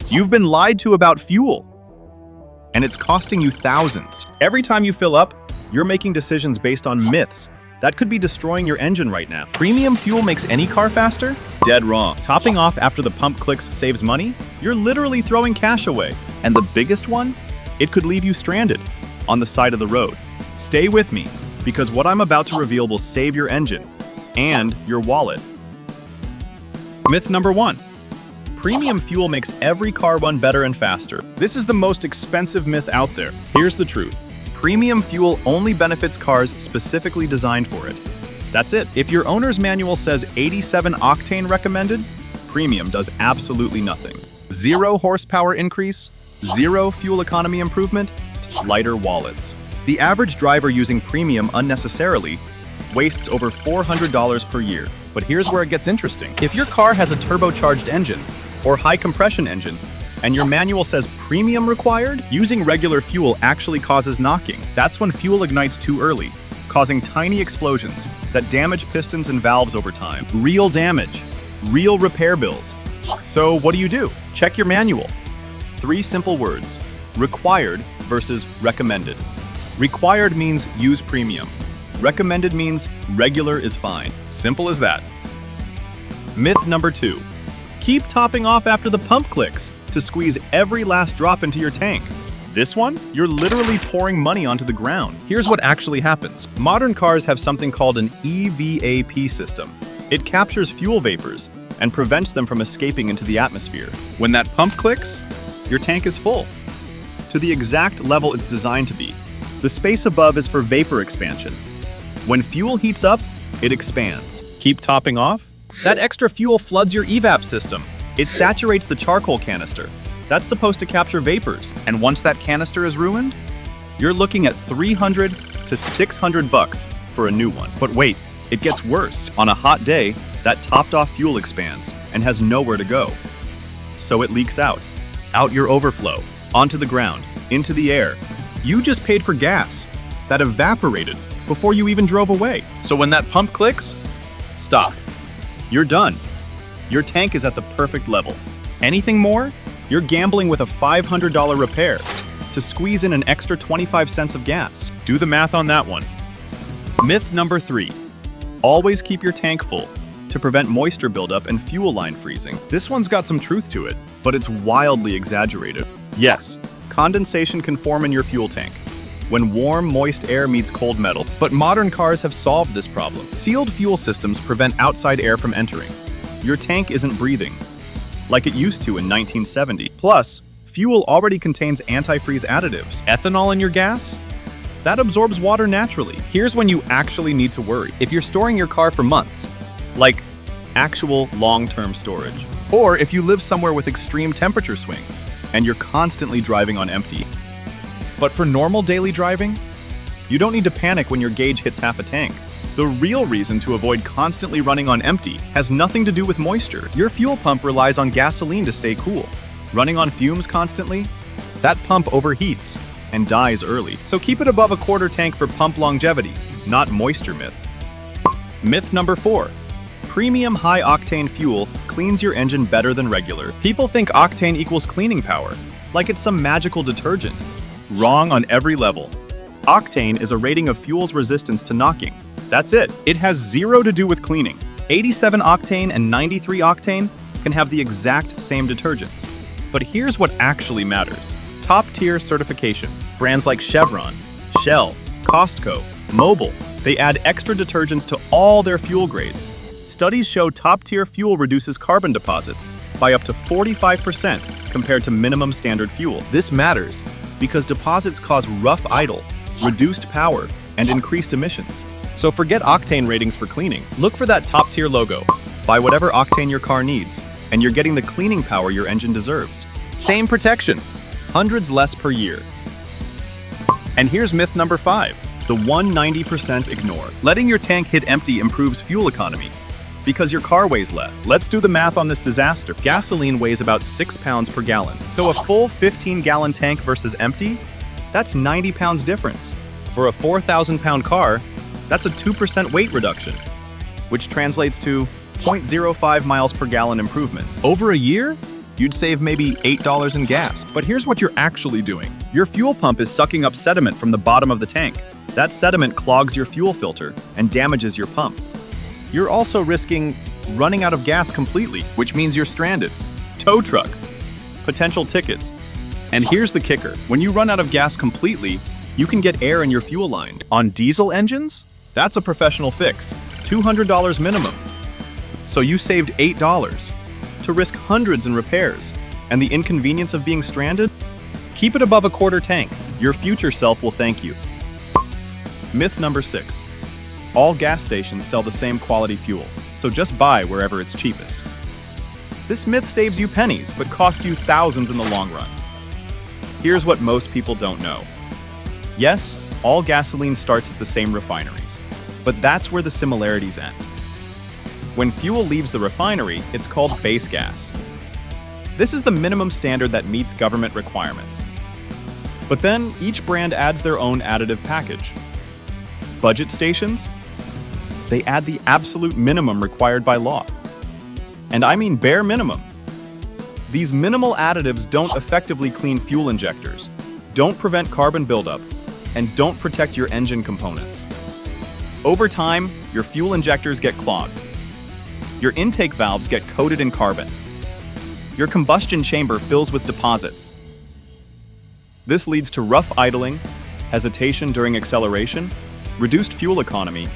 You've been lied to about fuel, and it's costing you thousands. Every time you fill up, you're making decisions based on myths that could be destroying your engine right now. Premium fuel makes any car faster? Dead wrong. Topping off after the pump clicks saves money? You're literally throwing cash away. And the biggest one? It could leave you stranded on the side of the road. Stay with me, because what I'm about to reveal will save your engine and your wallet. Myth number 1. Premium fuel makes every car run better and faster. This is the most expensive myth out there. Here's the truth. Premium fuel only benefits cars specifically designed for it. That's it. If your owner's manual says 87 octane recommended, premium does absolutely nothing. 0 horsepower increase, 0 fuel economy improvement, lighter wallets. The average driver using premium unnecessarily wastes over $400 per year. But here's where it gets interesting. If your car has a turbocharged engine or high compression engine, and your manual says premium required, using regular fuel actually causes knocking. That's when fuel ignites too early, causing tiny explosions that damage pistons and valves over time. Real damage, real repair bills. So what do? Check your manual. 3 simple words: required versus recommended. Required means use premium. Recommended means regular is fine. Simple as that. Myth number 2. Keep topping off after the pump clicks to squeeze every last drop into your tank. This one? You're literally pouring money onto the ground. Here's what actually happens. Modern cars have something called an EVAP system. It captures fuel vapors and prevents them from escaping into the atmosphere. When that pump clicks, your tank is full, to the exact level it's designed to be. The space above is for vapor expansion. When fuel heats up, it expands. Keep topping off? That extra fuel floods your evap system. It saturates the charcoal canister. That's supposed to capture vapors. And once that canister is ruined, you're looking at $300 to $600 for a new one. But wait, it gets worse. On a hot day, that topped off fuel expands and has nowhere to go. So it leaks out your overflow, onto the ground, into the air. You just paid for gas that evaporated before you even drove away. So when that pump clicks, stop. You're done. Your tank is at the perfect level. Anything more? You're gambling with a $500 repair to squeeze in an extra 25 cents of gas. Do the math on that one. Myth number 3. Always keep your tank full to prevent moisture buildup and fuel line freezing. This one's got some truth to it, but it's wildly exaggerated. Yes, condensation can form in your fuel tank when warm, moist air meets cold metal. But modern cars have solved this problem. Sealed fuel systems prevent outside air from entering. Your tank isn't breathing like it used to in 1970. Plus, fuel already contains antifreeze additives. Ethanol in your gas? That absorbs water naturally. Here's when you actually need to worry. If you're storing your car for months, like actual long-term storage, or if you live somewhere with extreme temperature swings and you're constantly driving on empty. But for normal daily driving, you don't need to panic when your gauge hits half a tank. The real reason to avoid constantly running on empty has nothing to do with moisture. Your fuel pump relies on gasoline to stay cool. Running on fumes constantly? That pump overheats and dies early. So keep it above a quarter tank for pump longevity, not moisture myth. Myth number 4. Premium high-octane fuel cleans your engine better than regular. People think octane equals cleaning power, like it's some magical detergent. Wrong on every level. Octane is a rating of fuel's resistance to knocking. That's it. It has 0 to do with cleaning. 87 octane and 93 octane can have the exact same detergents. But here's what actually matters. Top-tier certification. Brands like Chevron, Shell, Costco, Mobil, they add extra detergents to all their fuel grades. Studies show top-tier fuel reduces carbon deposits by up to 45% compared to minimum standard fuel. This matters because deposits cause rough idle, reduced power, and increased emissions. So forget octane ratings for cleaning. Look for that top-tier logo. Buy whatever octane your car needs, and you're getting the cleaning power your engine deserves. Same protection, hundreds less per year. And here's myth number 5, the 190% ignore. Letting your tank hit empty improves fuel economy because your car weighs less. Let's do the math on this disaster. Gasoline weighs about 6 pounds per gallon. So a full 15-gallon tank versus empty, that's 90 pounds difference. For a 4,000-pound car, that's a 2% weight reduction, which translates to 0.05 miles per gallon improvement. Over a year, you'd save maybe $8 in gas. But here's what you're actually doing. Your fuel pump is sucking up sediment from the bottom of the tank. That sediment clogs your fuel filter and damages your pump. You're also risking running out of gas completely, which means you're stranded. Tow truck, potential tickets. And here's the kicker. When you run out of gas completely, you can get air in your fuel line. On diesel engines, that's a professional fix. $200 minimum. So you saved $8 to risk hundreds in repairs. And the inconvenience of being stranded? Keep it above a quarter tank. Your future self will thank you. Myth number 6. All gas stations sell the same quality fuel, so just buy wherever it's cheapest. This myth saves you pennies, but costs you thousands in the long run. Here's what most people don't know. Yes, all gasoline starts at the same refineries, but that's where the similarities end. When fuel leaves the refinery, it's called base gas. This is the minimum standard that meets government requirements. But then, each brand adds their own additive package. Budget stations? They add the absolute minimum required by law. And I mean bare minimum. These minimal additives don't effectively clean fuel injectors, don't prevent carbon buildup, and don't protect your engine components. Over time, your fuel injectors get clogged. Your intake valves get coated in carbon. Your combustion chamber fills with deposits. This leads to rough idling, hesitation during acceleration, reduced fuel economy,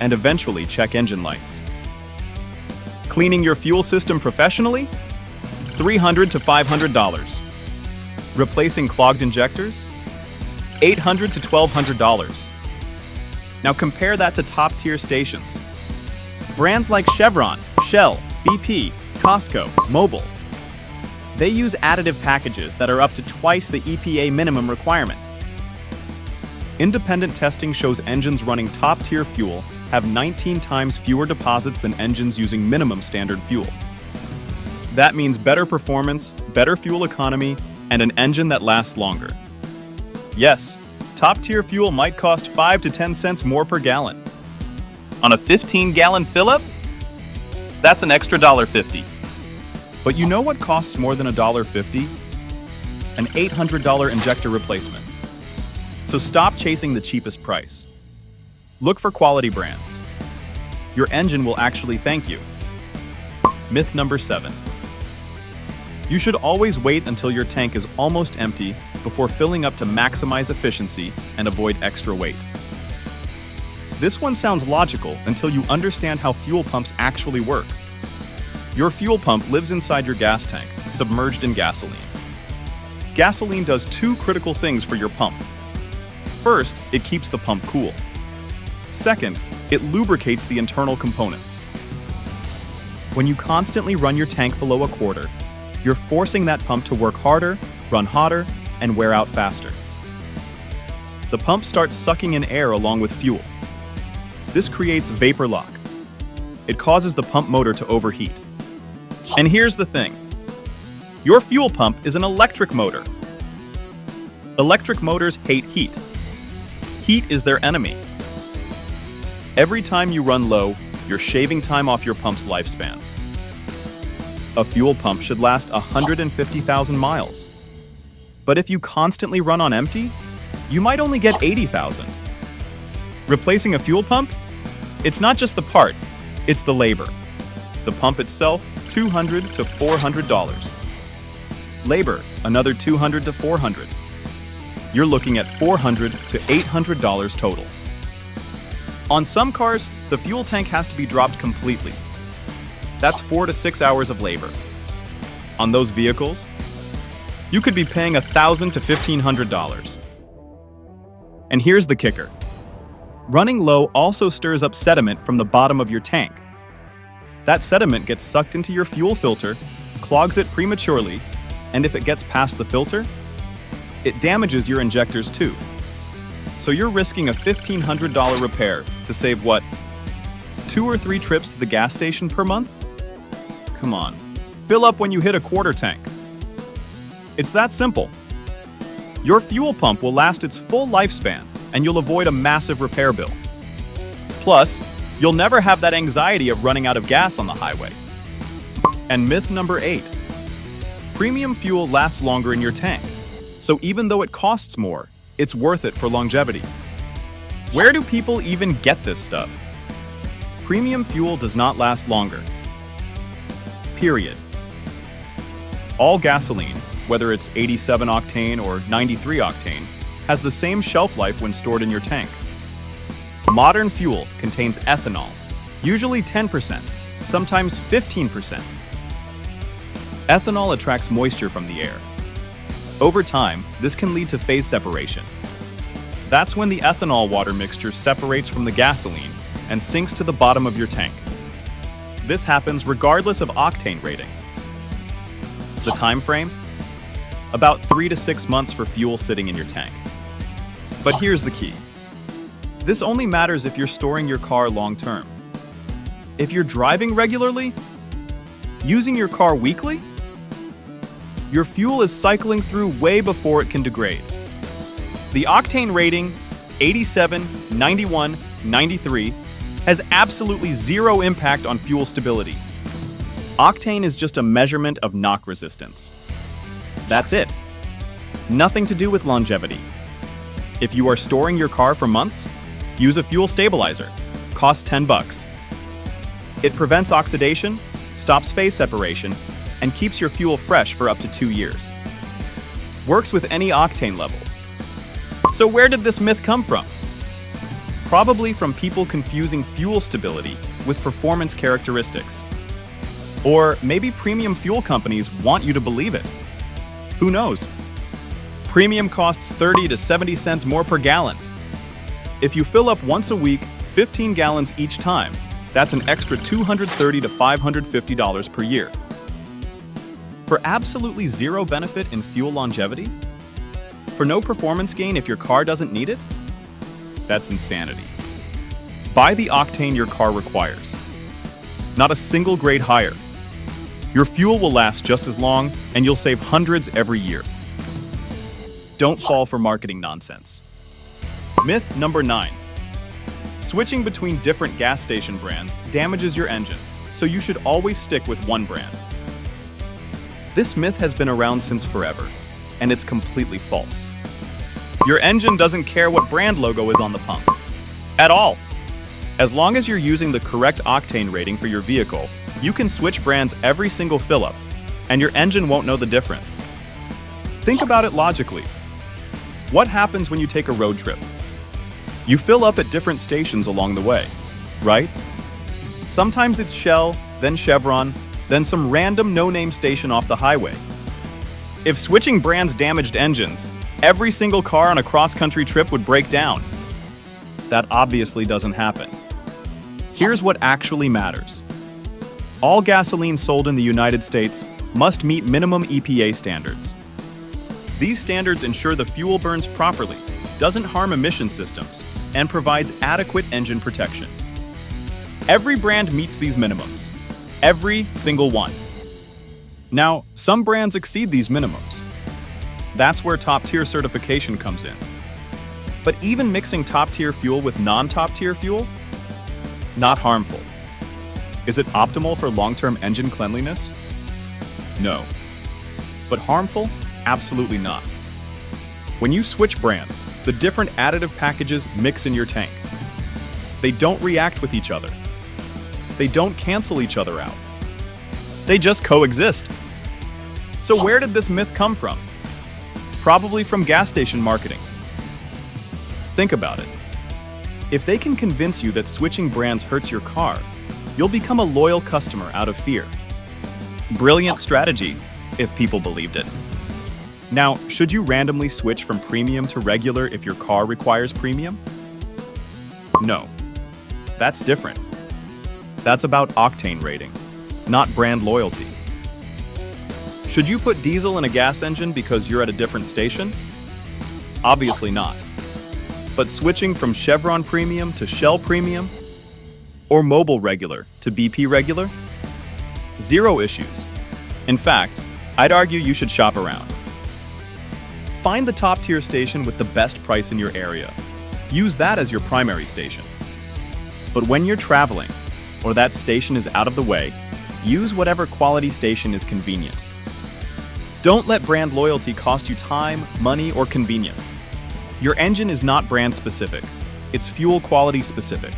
and eventually check engine lights. Cleaning your fuel system professionally? $300 to $500. Replacing clogged injectors? $800 to $1,200. Now compare that to top-tier stations. Brands like Chevron, Shell, BP, Costco, Mobil. They use additive packages that are up to twice the EPA minimum requirement. Independent testing shows engines running top-tier fuel have 19 times fewer deposits than engines using minimum standard fuel. That means better performance, better fuel economy, and an engine that lasts longer. Yes, top-tier fuel might cost 5 to 10 cents more per gallon. On a 15-gallon fill-up? That's an extra $1.50. But you know what costs more than $1.50? An $800 injector replacement. So stop chasing the cheapest price. Look for quality brands. Your engine will actually thank you. Myth number 7. You should always wait until your tank is almost empty before filling up to maximize efficiency and avoid extra weight. This one sounds logical until you understand how fuel pumps actually work. Your fuel pump lives inside your gas tank, submerged in gasoline. Gasoline does 2 critical things for your pump. First, it keeps the pump cool. Second, it lubricates the internal components. When you constantly run your tank below a quarter, you're forcing that pump to work harder, run hotter, and wear out faster. The pump starts sucking in air along with fuel. This creates vapor lock. It causes the pump motor to overheat. And here's the thing. Your fuel pump is an electric motor. Electric motors hate heat. Heat is their enemy. Every time you run low, you're shaving time off your pump's lifespan. A fuel pump should last 150,000 miles. But if you constantly run on empty, you might only get 80,000. Replacing a fuel pump? It's not just the part, it's the labor. The pump itself, $200 to $400. Labor, another $200 to $400. You're looking at $400 to $800 total. On some cars, the fuel tank has to be dropped completely. That's 4 to 6 hours of labor. On those vehicles, you could be paying $1,000 to $1,500. And here's the kicker. Running low also stirs up sediment from the bottom of your tank. That sediment gets sucked into your fuel filter, clogs it prematurely, and if it gets past the filter, it damages your injectors too. So you're risking a $1,500 repair to save what? 2 or 3 trips to the gas station per month? Come on, fill up when you hit a quarter tank. It's that simple. Your fuel pump will last its full lifespan, and you'll avoid a massive repair bill. Plus, you'll never have that anxiety of running out of gas on the highway. And myth number 8. Premium fuel lasts longer in your tank, so even though it costs more, it's worth it for longevity. Where do people even get this stuff? Premium fuel does not last longer. Period. All gasoline, whether it's 87 octane or 93 octane, has the same shelf life when stored in your tank. Modern fuel contains ethanol, usually 10%, sometimes 15%. Ethanol attracts moisture from the air. Over time, this can lead to phase separation. That's when the ethanol water mixture separates from the gasoline and sinks to the bottom of your tank. This happens regardless of octane rating. The time frame? About 3 to 6 months for fuel sitting in your tank. But here's the key. This only matters if you're storing your car long term. If you're driving regularly, using your car weekly, your fuel is cycling through way before it can degrade. The octane rating, 87, 91, 93, has absolutely zero impact on fuel stability. Octane is just a measurement of knock resistance. That's it. Nothing to do with longevity. If you are storing your car for months, use a fuel stabilizer. Costs $10. It prevents oxidation, stops phase separation, and keeps your fuel fresh for up to 2 years. Works with any octane level. So where did this myth come from? Probably from people confusing fuel stability with performance characteristics. Or maybe premium fuel companies want you to believe it. Who knows? Premium costs 30 to 70 cents more per gallon. If you fill up once a week, 15 gallons each time, that's an extra $230 to $550 per year. For absolutely zero benefit in fuel longevity? For no performance gain if your car doesn't need it? That's insanity. Buy the octane your car requires. Not a single grade higher. Your fuel will last just as long, and you'll save hundreds every year. Don't fall for marketing nonsense. Myth number 9. Switching between different gas station brands damages your engine, so you should always stick with one brand. This myth has been around since forever, and it's completely false. Your engine doesn't care what brand logo is on the pump. At all. As long as you're using the correct octane rating for your vehicle, you can switch brands every single fill-up, and your engine won't know the difference. Think about it logically. What happens when you take a road trip? You fill up at different stations along the way, right? Sometimes it's Shell, then Chevron, then some random no-name station off the highway. If switching brands damaged engines, every single car on a cross-country trip would break down. That obviously doesn't happen. Here's what actually matters. All gasoline sold in the United States must meet minimum EPA standards. These standards ensure the fuel burns properly, doesn't harm emission systems, and provides adequate engine protection. Every brand meets these minimums. Every single one. Now, some brands exceed these minimums. That's where top-tier certification comes in. But even mixing top-tier fuel with non-top-tier fuel? Not harmful. Is it optimal for long-term engine cleanliness? No. But harmful? Absolutely not. When you switch brands, the different additive packages mix in your tank. They don't react with each other. They don't cancel each other out. They just coexist. So where did this myth come from? Probably from gas station marketing. Think about it. If they can convince you that switching brands hurts your car, you'll become a loyal customer out of fear. Brilliant strategy, if people believed it. Now, should you randomly switch from premium to regular if your car requires premium? No. That's different. That's about octane rating, not brand loyalty. Should you put diesel in a gas engine because you're at a different station? Obviously not. But switching from Chevron Premium to Shell Premium, or Mobil Regular to BP Regular? Zero issues. In fact, I'd argue you should shop around. Find the top-tier station with the best price in your area. Use that as your primary station. But when you're traveling, or that station is out of the way, use whatever quality station is convenient. Don't let brand loyalty cost you time, money, or convenience. Your engine is not brand specific. It's fuel quality specific.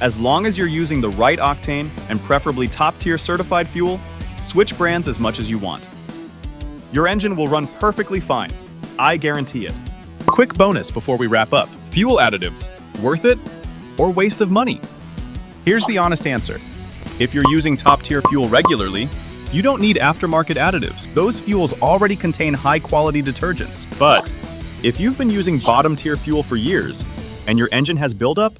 As long as you're using the right octane and preferably top-tier certified fuel, switch brands as much as you want. Your engine will run perfectly fine. I guarantee it. Quick bonus before we wrap up. Fuel additives, worth it or waste of money? Here's the honest answer. If you're using top-tier fuel regularly, you don't need aftermarket additives. Those fuels already contain high-quality detergents. But if you've been using bottom-tier fuel for years and your engine has buildup,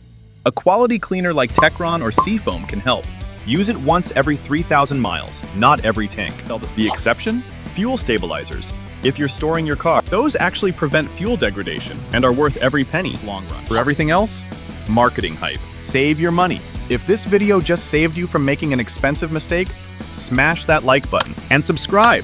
a quality cleaner like Techron or Seafoam can help. Use it once every 3,000 miles, not every tank. The exception? Fuel stabilizers. If you're storing your car, those actually prevent fuel degradation and are worth every penny long run. For everything else, marketing hype. Save your money. If this video just saved you from making an expensive mistake, smash that like button and subscribe,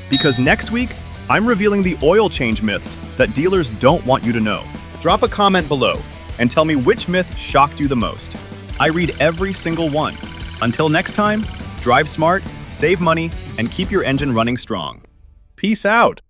because next week, I'm revealing the oil change myths that dealers don't want you to know. Drop a comment below and tell me which myth shocked you the most. I read every single one. Until next time, drive smart, save money, and keep your engine running strong. Peace out.